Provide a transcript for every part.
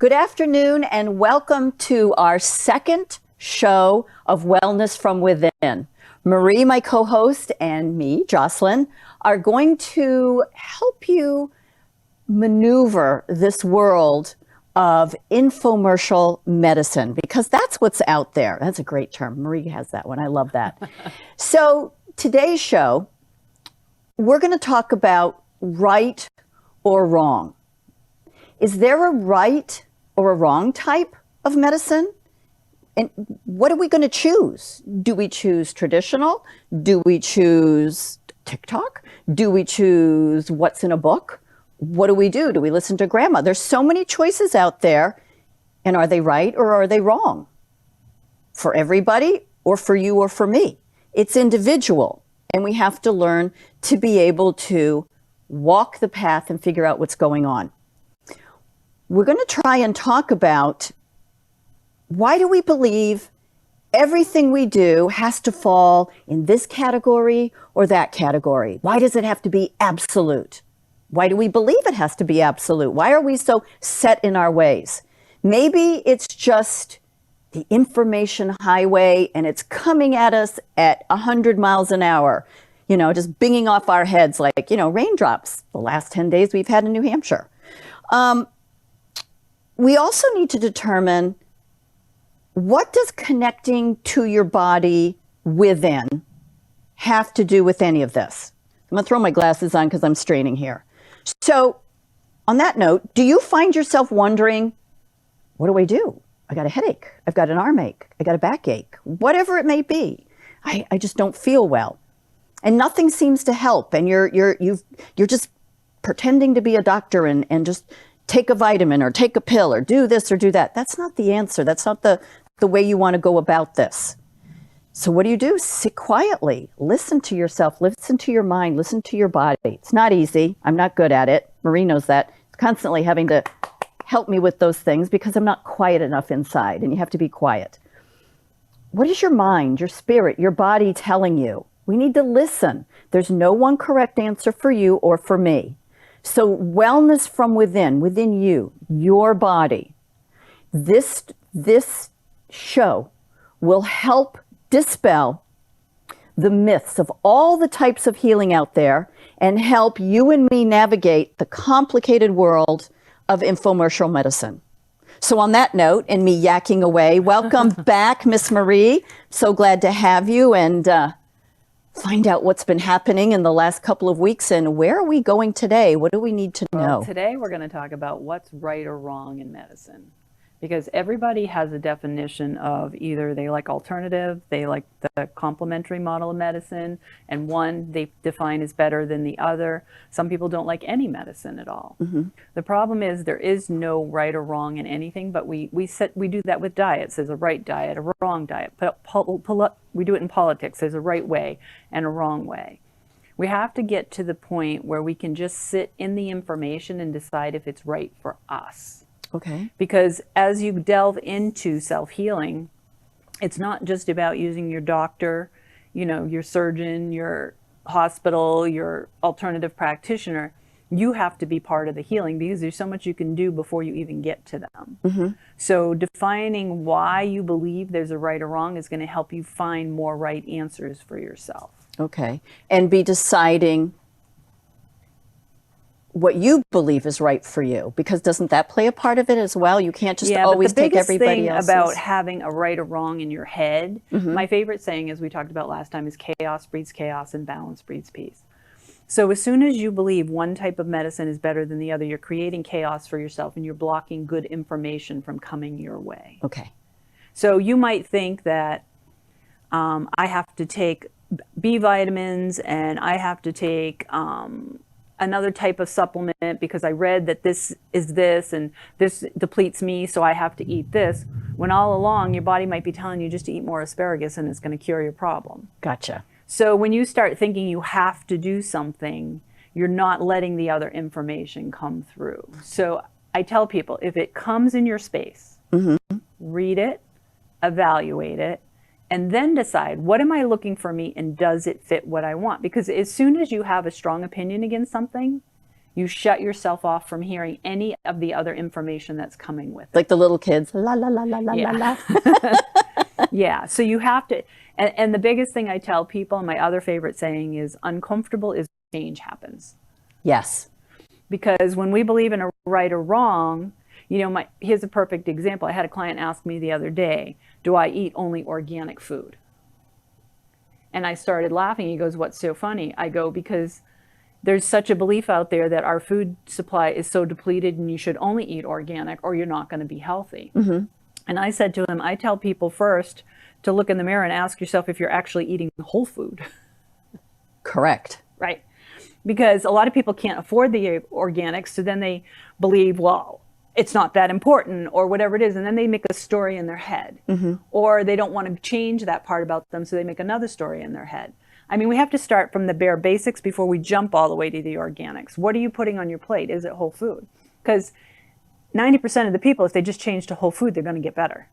Good afternoon and welcome to our second show of Wellness from Within. Marie, my co-host, and me, Jocelyn, are going to help you maneuver this world of infomercial medicine, because that's what's out there. That's a great term. Marie has that one. I love that. So today's show, we're going to talk about right or wrong. Is there a right or a wrong type of medicine? And what are we going to choose? Do we choose traditional? Do we choose TikTok? Do we choose what's in a book? What do we do? Do we listen to grandma? There's so many choices out there. And are they right or are they wrong? For everybody or for you or for me? It's individual. And we have to learn to be able to walk the path and figure out what's going on. We're going to try and talk about, why do we believe everything we do has to fall in this category or that category? Why does it have to be absolute? Why do we believe it has to be absolute? Why are we so set in our ways? Maybe it's just the information highway and it's coming at us at 100 miles an hour, just binging off our heads like, raindrops the last 10 days we've had in New Hampshire. We also need to determine, what does connecting to your body within have to do with any of this? I'm going to throw my glasses on because I'm straining here. So on that note, do you find yourself wondering, what do I do? I got a headache. I've got an arm ache. I got a backache, whatever it may be. I just don't feel well. And nothing seems to help. And you're just pretending to be a doctor and just take a vitamin or take a pill or do this or do that. That's not the answer. That's not the way you want to go about this. So what do? Sit quietly, listen to yourself, listen to your mind, listen to your body. It's not easy. I'm not good at it. Marie knows that. Constantly having to help me with those things because I'm not quiet enough inside, and you have to be quiet. What is your mind, your spirit, your body telling you? We need to listen. There's no one correct answer for you or for me. So wellness from within you, your body. This show will help dispel the myths of all the types of healing out there and help you and me navigate the complicated world of infomercial medicine. So on that note, and me yakking away, welcome back, Miss Marie. So glad to have you and find out what's been happening in the last couple of weeks and where are we going today? What do we need to know? Well, today we're going to talk about what's right or wrong in medicine. Because everybody has a definition of, either they like alternative, they like the complementary model of medicine, and one they define as better than the other. Some people don't like any medicine at all. Mm-hmm. The problem is there is no right or wrong in anything, but we do that with diets. There's a right diet, a wrong diet. We do it in politics. There's a right way and a wrong way. We have to get to the point where we can just sit in the information and decide if it's right for us. Okay. Because as you delve into self-healing, it's not just about using your doctor, your surgeon, your hospital, your alternative practitioner. You have to be part of the healing because there's so much you can do before you even get to them. Mm-hmm. So defining why you believe there's a right or wrong is going to help you find more right answers for yourself. Okay. And be deciding what you believe is right for you, because doesn't that play a part of it as well? You can't just always take everybody else's. The biggest thing about having a right or wrong in your head, my favorite saying, as we talked about last time, is chaos breeds chaos and balance breeds peace. So as soon as you believe one type of medicine is better than the other, you're creating chaos for yourself and you're blocking good information from coming your way. Okay. So you might think that I have to take B vitamins and I have to take another type of supplement because I read that this is this and this depletes me, so I have to eat this, when all along your body might be telling you just to eat more asparagus and it's going to cure your problem. Gotcha. So when you start thinking you have to do something, you're not letting the other information come through. So I tell people, if it comes in your space, read it, evaluate it, and then decide, what am I looking for me and does it fit what I want? Because as soon as you have a strong opinion against something, You shut yourself off from hearing any of the other information that's coming with it. Like the little kids, la la la la la la la. Yeah, so you have to, and the biggest thing I tell people, and my other favorite saying is, uncomfortable is change happens. Yes. Because when we believe in a right or wrong, you know, here's a perfect example. I had a client ask me the other day, do I eat only organic food? And I started laughing. He goes, what's so funny? I go, because there's such a belief out there that our food supply is so depleted and you should only eat organic or you're not going to be healthy. Mm-hmm. And I said to him, I tell people first to look in the mirror and ask yourself if you're actually eating whole food. Correct. Right. Because a lot of people can't afford the organics, so then they believe, well, it's not that important or whatever it is, and then they make a story in their head. Mm-hmm. Or they don't want to change that part about them, so they make another story in their head. I mean, we have to start from the bare basics before we jump all the way to the organics. What are you putting on your plate? Is it whole food? Because 90% of the people, if they just change to whole food, they're going to get better.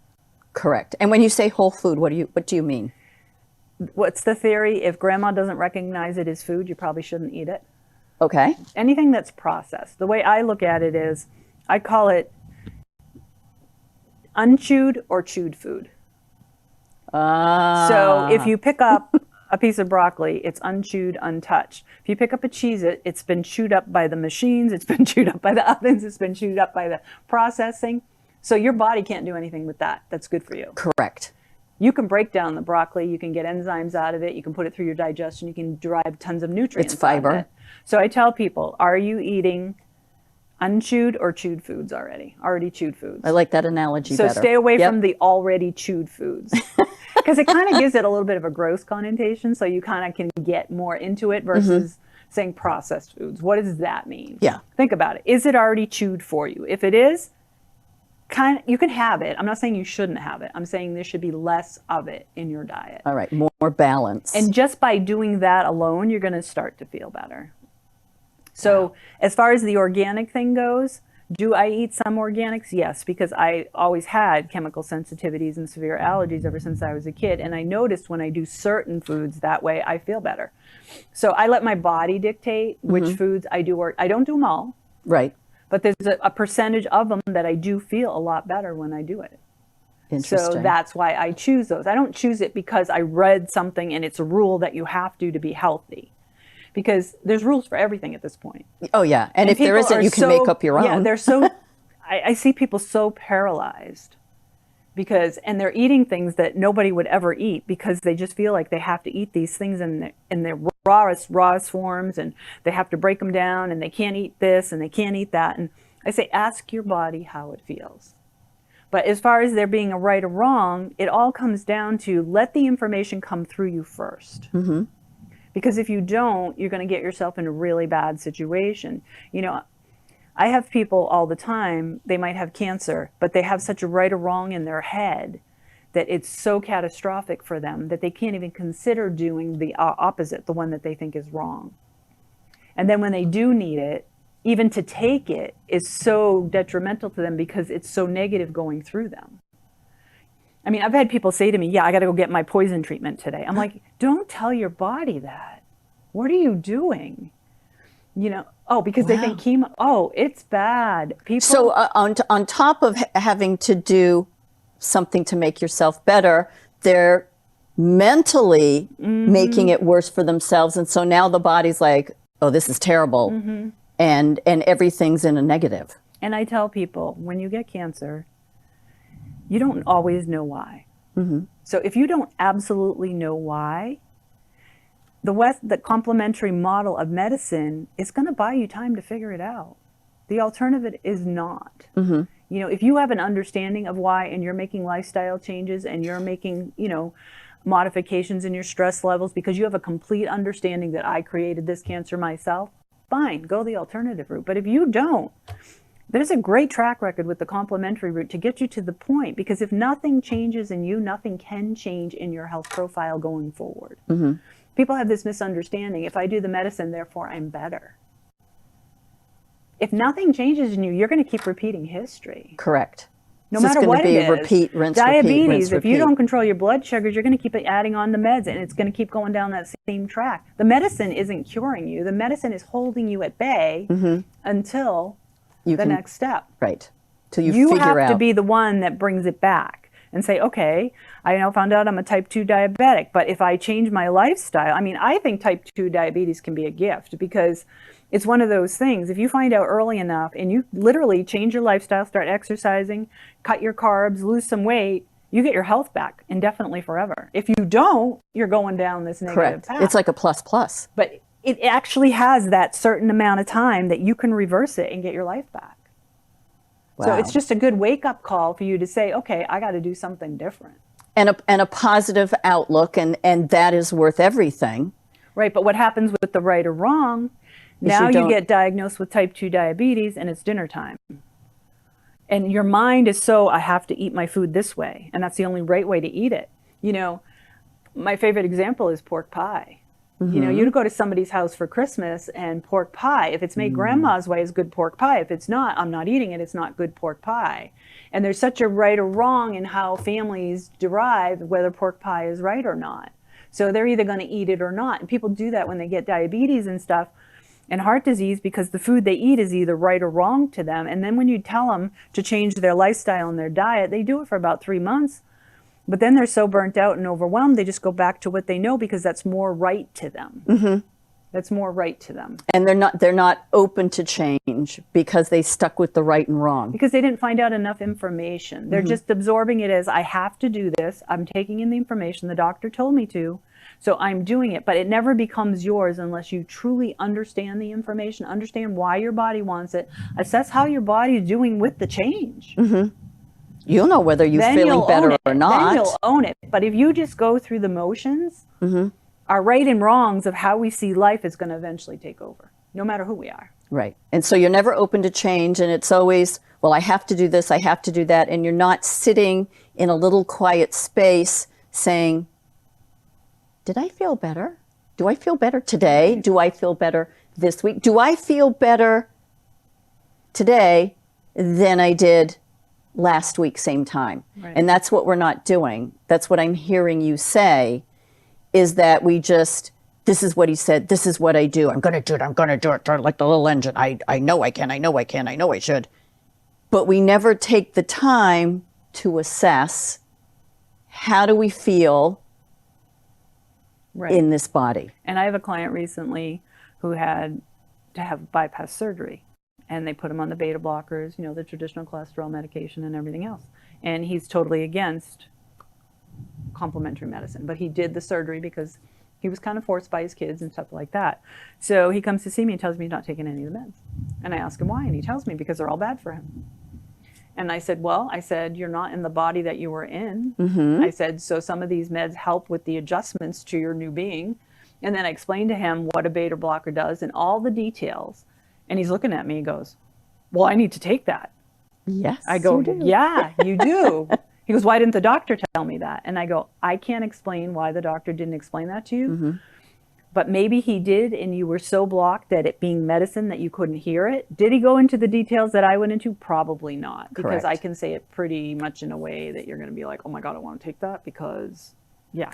Correct. And when you say whole food, what do you mean? What's the theory? If grandma doesn't recognize it as food, you probably shouldn't eat it. Okay. Anything that's processed. The way I look at it is, I call it unchewed or chewed food. So if you pick up a piece of broccoli, it's unchewed, untouched. If you pick up a Cheez-It, it's been chewed up by the machines, it's been chewed up by the ovens, it's been chewed up by the processing. So your body can't do anything with that. That's good for you. Correct. You can break down the broccoli, you can get enzymes out of it, you can put it through your digestion, you can derive tons of nutrients. It's fiber. Out of it. So I tell people, are you eating unchewed or chewed foods already? Already chewed foods. I like that analogy so better. Stay away from the already chewed foods. Because it kind of gives it a little bit of a gross connotation, so you kind of can get more into it versus saying processed foods. What does that mean? Yeah. Think about it. Is it already chewed for you? If it is, you can have it. I'm not saying you shouldn't have it. I'm saying there should be less of it in your diet. All right, more balance. And just by doing that alone, you're going to start to feel better. So as far as the organic thing goes, do I eat some organics? Yes, because I always had chemical sensitivities and severe allergies ever since I was a kid. And I noticed when I do certain foods that way, I feel better. So I let my body dictate which foods I do, or I don't do them all. Right. But there's a percentage of them that I do feel a lot better when I do it. Interesting. So that's why I choose those. I don't choose it because I read something and it's a rule that you have to be healthy. Because there's rules for everything at this point. Oh, yeah. And if there isn't, you can make up your own. Yeah, they're so, I see people so paralyzed and they're eating things that nobody would ever eat because they just feel like they have to eat these things in their rawest forms, and they have to break them down, and they can't eat this and they can't eat that. And I say, ask your body how it feels. But as far as there being a right or wrong, it all comes down to let the information come through you first. Mm-hmm. Because if you don't, you're going to get yourself in a really bad situation. You know, I have people all the time, they might have cancer, but they have such a right or wrong in their head that it's so catastrophic for them that they can't even consider doing the opposite, the one that they think is wrong. And then when they do need it, even to take it is so detrimental to them because it's so negative going through them. I mean, I've had people say to me, yeah, I got to go get my poison treatment today. I'm like, don't tell your body that. What are you doing? You know, because they think chemo, it's bad. People. So on top of having to do something to make yourself better, they're mentally making it worse for themselves. And so now the body's like, oh, this is terrible. And everything's in a negative. And I tell people, when you get cancer, you don't always know why. So if you don't absolutely know why, the complementary model of medicine is going to buy you time to figure it out. The alternative is not. You know, if you have an understanding of why and you're making lifestyle changes and you're making, you know, modifications in your stress levels because you have a complete understanding that I created this cancer myself, fine, go the alternative route. But if you don't, there's a great track record with the complementary route to get you to the point, because if nothing changes in you, nothing can change in your health profile going forward. People have this misunderstanding. If I do the medicine, therefore I'm better. If nothing changes in you, you're going to keep repeating history. Correct. No So matter it's what going to it be is. repeat, rinse, Diabetes, repeat, rinse, if you repeat. don't control your blood sugars, you're going to keep adding on the meds, and it's going to keep going down that same track. The medicine isn't curing you. The medicine is holding you at bay until the next step. Right. Till you You figure have to out. be the one that brings it back and say, okay, I now found out I'm a type 2 diabetic, but if I change my lifestyle, I mean, I think type 2 diabetes can be a gift, because it's one of those things. If you find out early enough and you literally change your lifestyle, start exercising, cut your carbs, lose some weight, you get your health back indefinitely forever. If you don't, you're going down this negative Correct. path. It's like a plus plus. But it actually has that certain amount of time that you can reverse it and get your life back. Wow. So it's just a good wake-up call for you to say, okay, I got to do something different. And a positive outlook, and that is worth everything. Right, but what happens with the right or wrong, now you get diagnosed with type 2 diabetes and it's dinner time. And your mind is so, I have to eat my food this way, and that's the only right way to eat it. You know, my favorite example is pork pie. You know, you go to somebody's house for Christmas and pork pie, if it's made grandma's way, is good pork pie. If it's not, I'm not eating it. It's not good pork pie. And there's such a right or wrong in how families derive whether pork pie is right or not. So they're either going to eat it or not. And people do that when they get diabetes and stuff and heart disease, because the food they eat is either right or wrong to them. And then when you tell them to change their lifestyle and their diet, they do it for about 3 months. But then they're so burnt out and overwhelmed, they just go back to what they know because that's more right to them. That's more right to them. And they're not open to change because they stuck with the right and wrong. Because they didn't find out enough information. They're just absorbing it as, I have to do this. I'm taking in the information. The doctor told me to. So I'm doing it. But it never becomes yours unless you truly understand the information, understand why your body wants it, assess how your body is doing with the change. You'll know whether you're feeling better or not. Then you'll own it. But if you just go through the motions, our right and wrongs of how we see life is going to eventually take over, no matter who we are. Right. And so you're never open to change, and it's always, well, I have to do this, I have to do that, and you're not sitting in a little quiet space saying, did I feel better? Do I feel better today? Do I feel better this week? Do I feel better today than I did last week, same time? Right. And that's what we're not doing. That's what I'm hearing you say, is that we just, this is what he said, this is what I do. I'm going to do it, I'm going to do it, like the little engine. I know I can, I know I can, I know I should. But we never take the time to assess, how do we feel in this body? And I have a client recently who had to have bypass surgery. And they put him on the beta blockers, you know, the traditional cholesterol medication and everything else. And he's totally against complementary medicine. But he did the surgery because he was kind of forced by his kids and stuff like that. So he comes to see me and tells me he's not taking any of the meds. And I ask him why, and he tells me because they're all bad for him. And I said, well, you're not in the body that you were in. I said, so some of these meds help with the adjustments to your new being. And then I explained to him what a beta blocker does and all the details. And he's looking at me and goes, well, I need to take that. Yes, I go, you do. yeah, you do. He goes, why didn't the doctor tell me that? And I go, I can't explain why the doctor didn't explain that to you. But maybe he did, and you were so blocked at it being medicine that you couldn't hear it. Did he go into the details that I went into? Probably not. Because Correct. I can say it pretty much in a way that you're going to be like, oh my God, I want to take that because, yeah.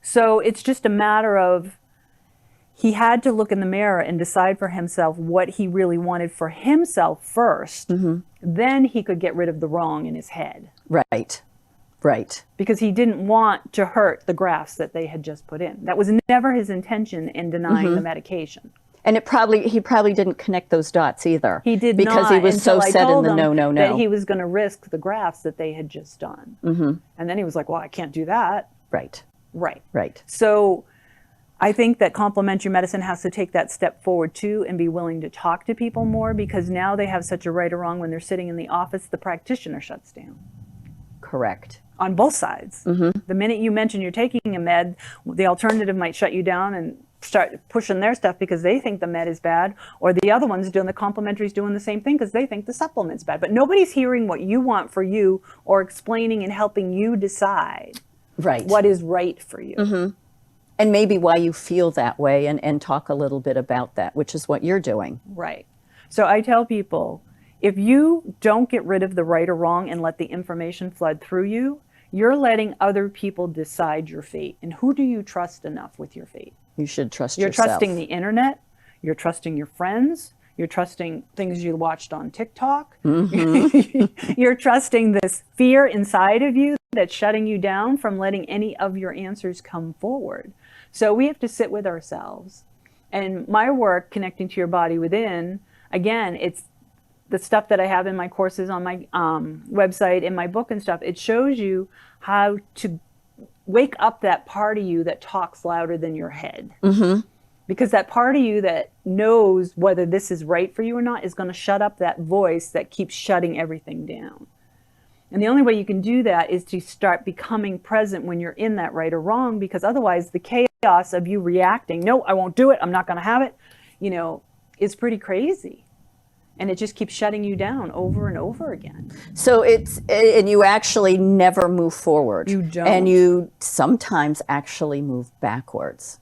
So it's just a matter of, he had to look in the mirror and decide for himself what he really wanted for himself first. Then he could get rid of the wrong in his head. Right. Right. Because he didn't want to hurt the grafts that they had just put in. That was never his intention in denying the medication. And he probably didn't connect those dots either. He did because not, he was so until I set in told the him no. that he was going to risk the grafts that they had just done. And then he was like, well, I can't do that. Right. Right. Right. So I think that complementary medicine has to take that step forward too and be willing to talk to people more, because now they have such a right or wrong when they're sitting in the office, the practitioner shuts down. Correct. On both sides. The minute you mention you're taking a med, the alternative might shut you down and start pushing their stuff because they think the med is bad, or the other one's doing the complementary's doing the same thing because they think the supplement's bad. But nobody's hearing what you want for you or explaining and helping you decide what is right for you. And maybe why you feel that way, and talk a little bit about that, which is what you're doing. Right. So I tell people, if you don't get rid of the right or wrong and let the information flood through you, you're letting other people decide your fate. And who do you trust enough with your fate? You should trust You're yourself. trusting the internet. You're trusting your friends. You're trusting things you watched on TikTok. You're trusting this fear inside of you that's shutting you down from letting any of your answers come forward. So we have to sit with ourselves. And my work, connecting to your body within, again, it's the stuff that I have in my courses on my website, in my book and stuff. It shows you how to wake up that part of you that talks louder than your head. Because that part of you that knows whether this is right for you or not is going to shut up that voice that keeps shutting everything down. And the only way you can do that is to start becoming present when you're in that right or wrong, because otherwise the chaos of you reacting, no, I won't do it, I'm not going to have it, you know, is pretty crazy. And it just keeps shutting you down over and over again. So and you actually never move forward. You don't. And you sometimes actually move backwards.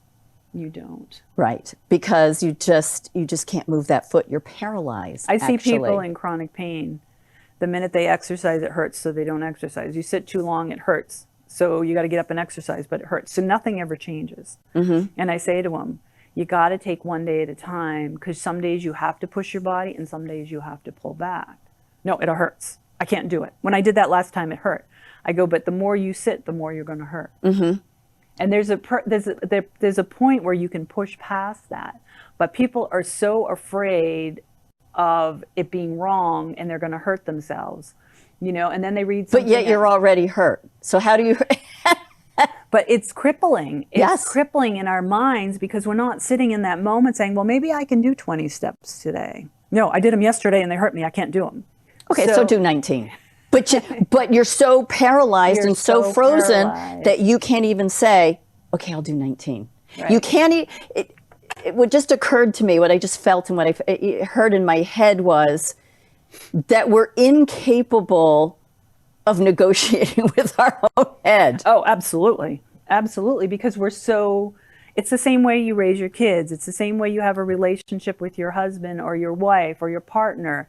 You don't. Right. Because you just can't move that foot. You're paralyzed. I see people in chronic pain. The minute they exercise, it hurts, so they don't exercise. You sit too long, it hurts. So you got to get up and exercise, but it hurts. So nothing ever changes. And I say to them, you got to take one day at a time, because some days you have to push your body and some days you have to pull back. No, it hurts. I can't do it. When I did that last time, it hurt. I go, but the more you sit, the more you're going to hurt. And there's a point where you can push past that. But people are so afraid of it being wrong and they're going to hurt themselves, you know, and then they read something. But yet you're already hurt. So how do you... But it's crippling. It's crippling in our minds, because we're not sitting in that moment saying, well, maybe I can do 20 steps today. No, I did them yesterday and they hurt me. I can't do them. Okay, so do 19. But you're so paralyzed and so frozen that you can't even say, okay, I'll do 19. Right. You can't, what just occurred to me, what I just felt and what I heard in my head was that we're incapable of negotiating with our own head. Oh, absolutely. Absolutely. Because we're so, it's the same way you raise your kids. It's the same way you have a relationship with your husband or your wife or your partner.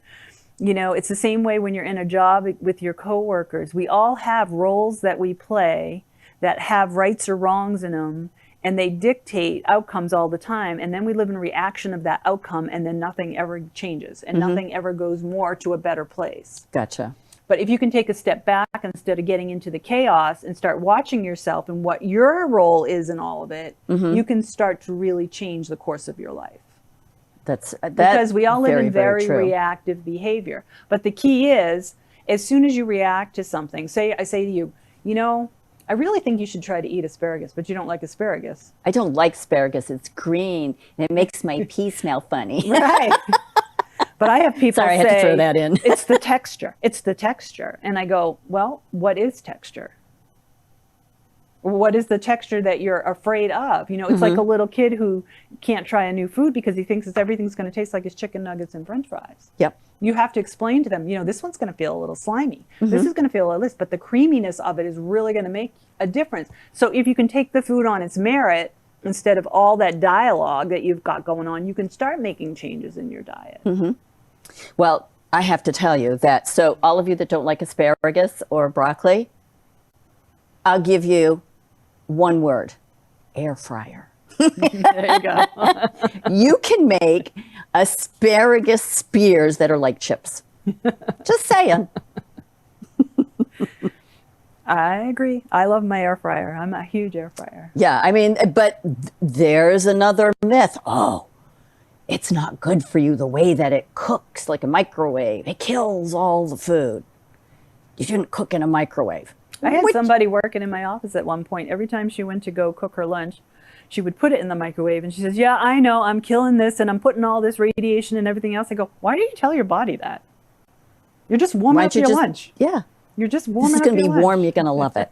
You know, it's the same way when you're in a job with your coworkers. We all have roles that we play that have rights or wrongs in them, and they dictate outcomes all the time. And then we live in reaction of that outcome, and then nothing ever changes and nothing ever goes more to a better place. Gotcha. But if you can take a step back instead of getting into the chaos and start watching yourself and what your role is in all of it, you can start to really change the course of your life. That's because we all live in very true. Reactive behavior. But the key is, as soon as you react to something, I say to you, you know, I really think you should try to eat asparagus, but you don't like asparagus. I don't like asparagus. It's green and it makes my pee smell funny. Right. But I have people say, I had to throw that in. It's the texture. It's the texture. And I go, well, what is texture? What is the texture that you're afraid of? You know, it's like a little kid who can't try a new food because he thinks everything's going to taste like his chicken nuggets and French fries. Yep. You have to explain to them, you know, this one's going to feel a little slimy. This is going to feel a little this, but the creaminess of it is really going to make a difference. So if you can take the food on its merit, instead of all that dialogue that you've got going on, you can start making changes in your diet. Well, I have to tell you that, so all of you that don't like asparagus or broccoli, I'll give you one word: air fryer. There you go. You can make asparagus spears that are like chips. Just saying. I agree. I love my air fryer. I'm a huge air fryer. Yeah, I mean, but there's another myth. Oh, it's not good for you the way that it cooks, like a microwave. It kills all the food. You shouldn't cook in a microwave. I had somebody working in my office at one point. Every time she went to go cook her lunch, she would put it in the microwave. And she says, yeah, I know, I'm killing this and I'm putting all this radiation and everything else. I go, why do you tell your body that? You're just warming up your lunch. Yeah. You're just warming up your lunch. This is going to be warm. You're going to love it.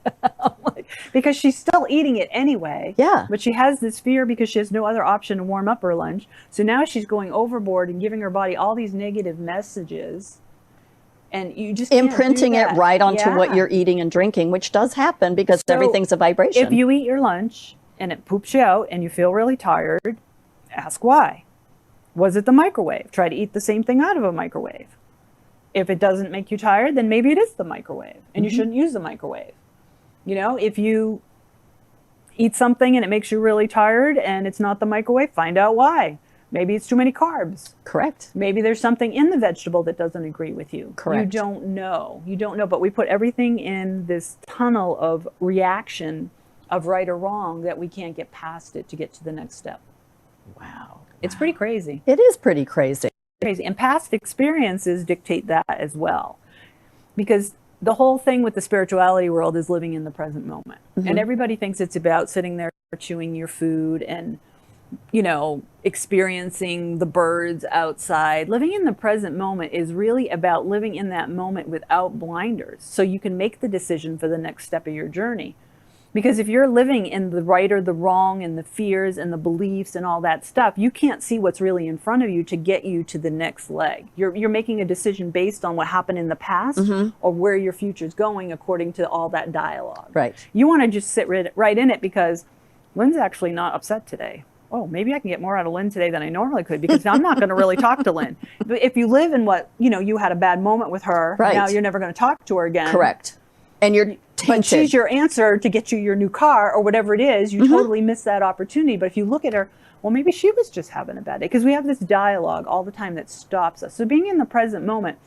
Because she's still eating it anyway. Yeah. But she has this fear because she has no other option to warm up her lunch. So now she's going overboard and giving her body all these negative messages. And you just imprinting it right onto what you're eating and drinking, which does happen because everything's a vibration. If you eat your lunch and it poops you out and you feel really tired, ask why. Was it the microwave? Try to eat the same thing out of a microwave. If it doesn't make you tired, then maybe it is the microwave, and you shouldn't use the microwave. You know, if you eat something and it makes you really tired and it's not the microwave, find out why. Maybe it's too many carbs. Correct. Maybe there's something in the vegetable that doesn't agree with you. Correct. You don't know. You don't know. But we put everything in this tunnel of reaction of right or wrong that we can't get past it to get to the next step. Wow. It's pretty crazy. It is pretty crazy. Crazy. And past experiences dictate that as well. Because the whole thing with the spirituality world is living in the present moment. And everybody thinks it's about sitting there chewing your food and, you know, experiencing the birds outside. Living in the present moment is really about living in that moment without blinders, so you can make the decision for the next step of your journey. Because if you're living in the right or the wrong and the fears and the beliefs and all that stuff, you can't see what's really in front of you to get you to the next leg. You're making a decision based on what happened in the past or where your future's going according to all that dialogue. Right. You want to just sit right in it, because Lynn's actually not upset today. Oh, maybe I can get more out of Lynn today than I normally could, because I'm not going to really talk to Lynn. But if you live in what, you know, you had a bad moment with her, now you're never going to talk to her again. Correct. And you're tainted. But she's your answer to get you your new car or whatever it is. You totally miss that opportunity. But if you look at her, well, maybe she was just having a bad day, because we have this dialogue all the time that stops us. So being in the present moment,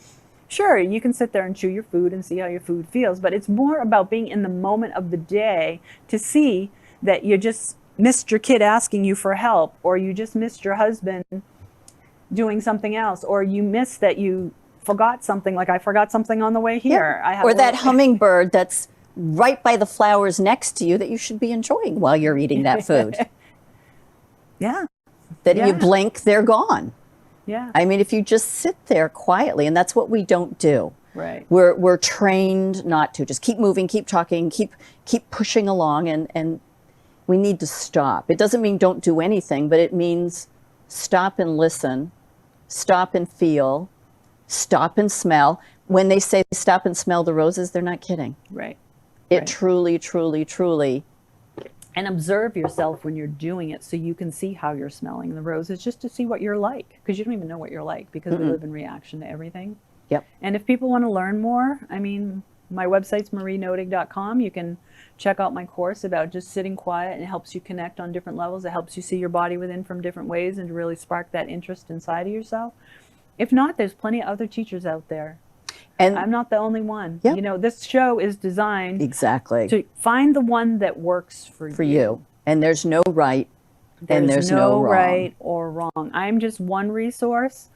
sure, you can sit there and chew your food and see how your food feels, but it's more about being in the moment of the day to see that you just missed your kid asking you for help, or you just missed your husband doing something else, or you missed that you forgot something, like I forgot something on the way here. Yeah. Or that hummingbird that's right by the flowers next to you that you should be enjoying while you're eating that food. That you blink, they're gone. I mean, if you just sit there quietly, and that's what we don't do. Right. We're trained not to. Just keep moving, keep talking, keep pushing along, and we need to stop. It doesn't mean don't do anything, but it means stop and listen, stop and feel, stop and smell. When they say stop and smell the roses, they're not kidding. Right. It truly, truly, truly. And observe yourself when you're doing it, so you can see how you're smelling the roses, just to see what you're like, because you don't even know what you're like, because we live in reaction to everything. And if people want to learn more, I mean, my website's marienodig.com. You can check out my course about just sitting quiet, and it helps you connect on different levels. It helps you see your body within from different ways and to really spark that interest inside of yourself. If not, there's plenty of other teachers out there. And I'm not the only one. You know, this show is designed to find the one that works for you. And there's no right and there's no wrong. Right or wrong. I'm just one resource.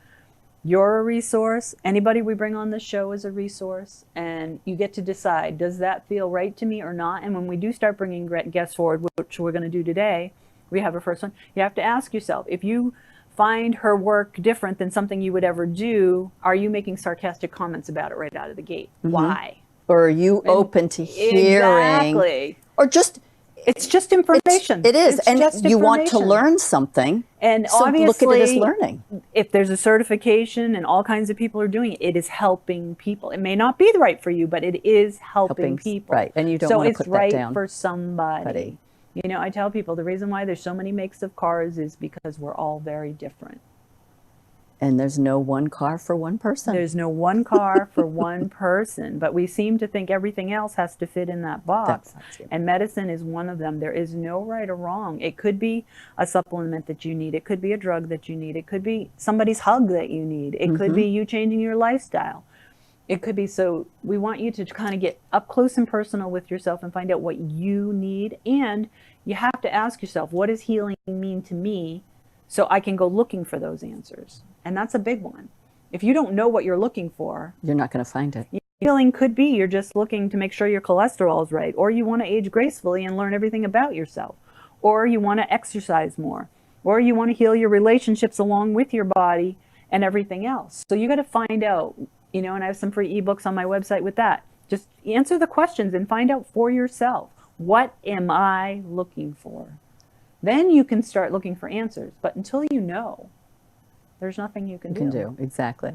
You're a resource. Anybody we bring on this show is a resource, and you get to decide, does that feel right to me or not? And when we do start bringing guests forward, which we're going to do today, we have a first one, you have to ask yourself, if you find her work different than something you would ever do, are you making sarcastic comments about it right out of the gate? Why? Or are you open to hearing? Or just... It's just information. It is. And you want to learn something. And so obviously, look at it as learning. If there's a certification and all kinds of people are doing it, it is helping people. It may not be right for you, but it is helping people. Right. And you don't want to put that down. So it's right for somebody. You know, I tell people the reason why there's so many makes of cars is because we're all very different. And there's no one car for one person. There's no one car for one person, but we seem to think everything else has to fit in that box. And medicine is one of them. There is no right or wrong. It could be a supplement that you need. It could be a drug that you need. It could be somebody's hug that you need. It could be you changing your lifestyle. It could be, so we want you to kind of get up close and personal with yourself and find out what you need. And you have to ask yourself, what does healing mean to me? So I can go looking for those answers. And that's a big one. If you don't know what you're looking for, you're not going to find it. Healing could be you're just looking to make sure your cholesterol is right, or you want to age gracefully and learn everything about yourself, or you want to exercise more, or you want to heal your relationships along with your body and everything else. So you got to find out, you know, and I have some free ebooks on my website with that. Just answer the questions and find out for yourself, what am I looking for? Then you can start looking for answers. But until you know, there's nothing you can do. Exactly.